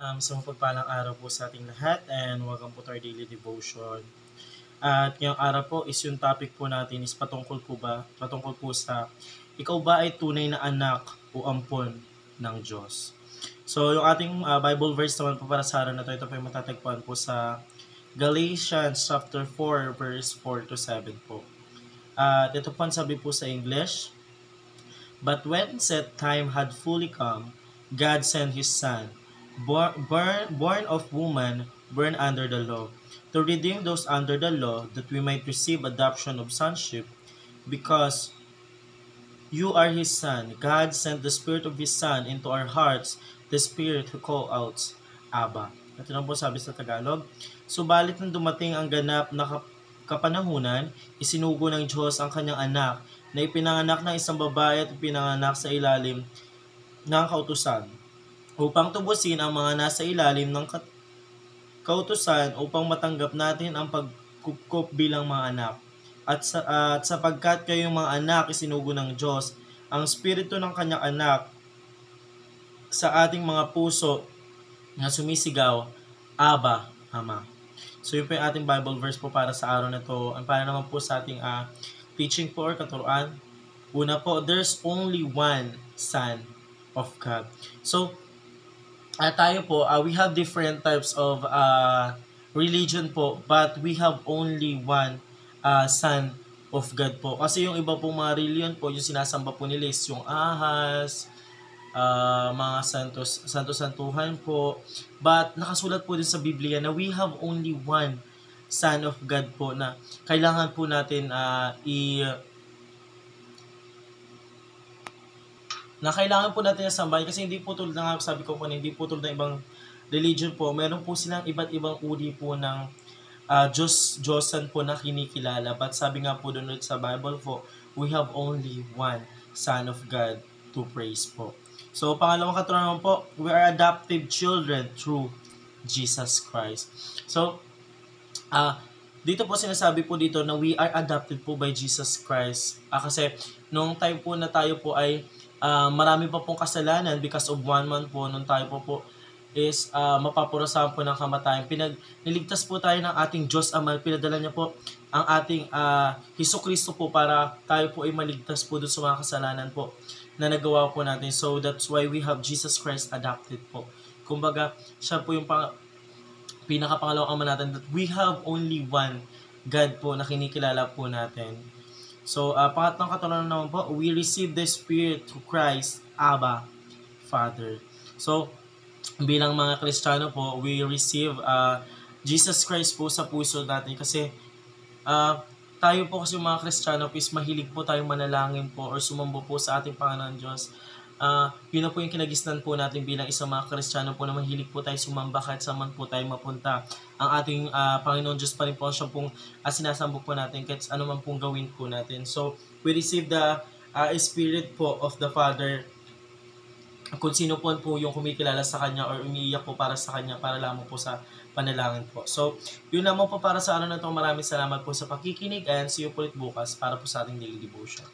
Sa mapagpalang araw po sa ating lahat and welcome po to our daily devotion. At ngayong araw po is yung topic po natin is patungkol po sa ikaw ba ay tunay na anak o ampon ng Diyos. So yung ating Bible verse naman po para sa araw na ito po ay matatagpuan po sa Galatians chapter 4 verse 4 to 7 po. At ito po ang sabi po sa English, "But when set time had fully come, God sent His Son, born of woman, born under the law, to redeem those under the law, that we might receive adoption of sonship. Because you are His Son, God sent the Spirit of His Son into our hearts, the Spirit who call out, Abba." Ito na po sabi sa Tagalog. "Subalit nang dumating ang ganap na kapanahunan, isinugo ng Diyos ang kanyang anak, na ipinanganak ng isang babae at ipinanganak sa ilalim ng kautusan, upang tubusin ang mga nasa ilalim ng kautusan, upang matanggap natin ang pagkukup bilang mga anak. At sapagkat kayong mga anak isinugo ng Diyos, ang Espiritu ng kanyang anak sa ating mga puso na sumisigaw, Abba, Ama." So yun po yung ating Bible verse po para sa araw na to. Ang para naman po sa ating teaching po or katuruan. Una po, there's only one Son of God. So, tayo po, we have different types of religion po, but we have only one Son of God po. Kasi yung iba pong mga religion po, yung sinasamba po nila is yung ahas, mga santos-santuhan po. But nakasulat po din sa Biblia na we have only one Son of God po na kailangan po natin kailangan po natin sambahin, kasi hindi po tulad ng sabi ko kanina, hindi po tulad ng ibang religion po. Meron po silang iba't ibang uri po ng Diyosan po na kinikilala. But sabi nga po doon sa Bible po, we have only one Son of God to praise po. So, pangalawang katuruan naman po, we are adopted children through Jesus Christ. So, dito po sinasabi po dito na we are adopted po by Jesus Christ. Kasi nung time po na tayo po ay marami pa pong kasalanan because of one man po, nung tayo po is mapapurasahan po ng kamatayan. Niligtas po tayo ng ating Diyos Ama, pinadala niya po ang ating Jesucristo po para tayo po ay maligtas po doon sa mga kasalanan po na nagawa po natin. So that's why we have Jesus Christ adopted po. Kumbaga, siya po yung pinakapangalawang ama natin, that we have only one God po na kinikilala po natin. So, pangatlong katuruan naman po, we receive the Spirit through Christ, Abba, Father. So, bilang mga Kristiyano po, we receive Jesus Christ po sa puso natin, kasi tayo po kasi mga Kristiyano is mahilig po tayong manalangin po or sumamba po sa ating Panginoon Diyos. Yun na po yung kinagisnan po natin bilang isang mga Kristiyano po, na mahilig po tayo sumamba kahit saan man po tayo mapunta. Ang ating Panginoon Diyos pa rin po siya pong sinasamba po natin kahit ano man pong gawin po natin. So, we receive the Spirit po of the Father kung sino po yung kumikilala sa Kanya or umiiyak po para sa Kanya, para lamang po sa panalangin po. So, yun naman po para sa araw na ito. Maraming salamat po sa pakikinig and see you po ulit bukas para po sa ating daily devotion.